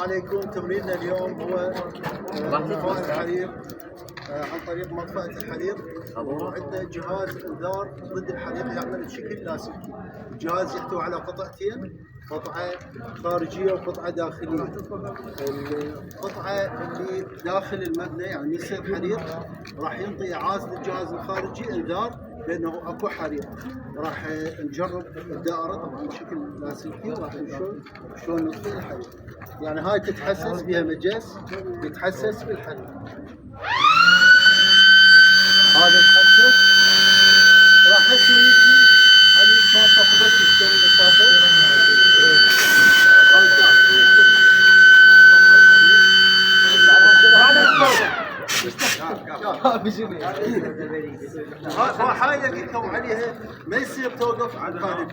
عليكم. تمريننا اليوم هو إطفاء الحريق عن طريق مطفأة الحريق. وعندنا جهاز انذار ضد الحريق يعمل بشكل لاسلكي. الجهاز يحتوي على قطعتين، قطعة خارجية وقطعة داخلية. القطعة اللي داخل المبنى يعني من يصير حريق راح ينطي إعاز للجهاز الخارجي انذار بأنه اكو حريق. راح نجرب الدائرة طبعا بشكل لاسلكي وراح نشوف شلون نطفي الحريق. يعني هاي تتحسس بها مجس يتحسس بالحريق. هذا يتحسس راح هسه يجي هذه تنطق بس شلون بساطة. هاي اللي قلت لكم عليها ما يصير توقف عن القادم.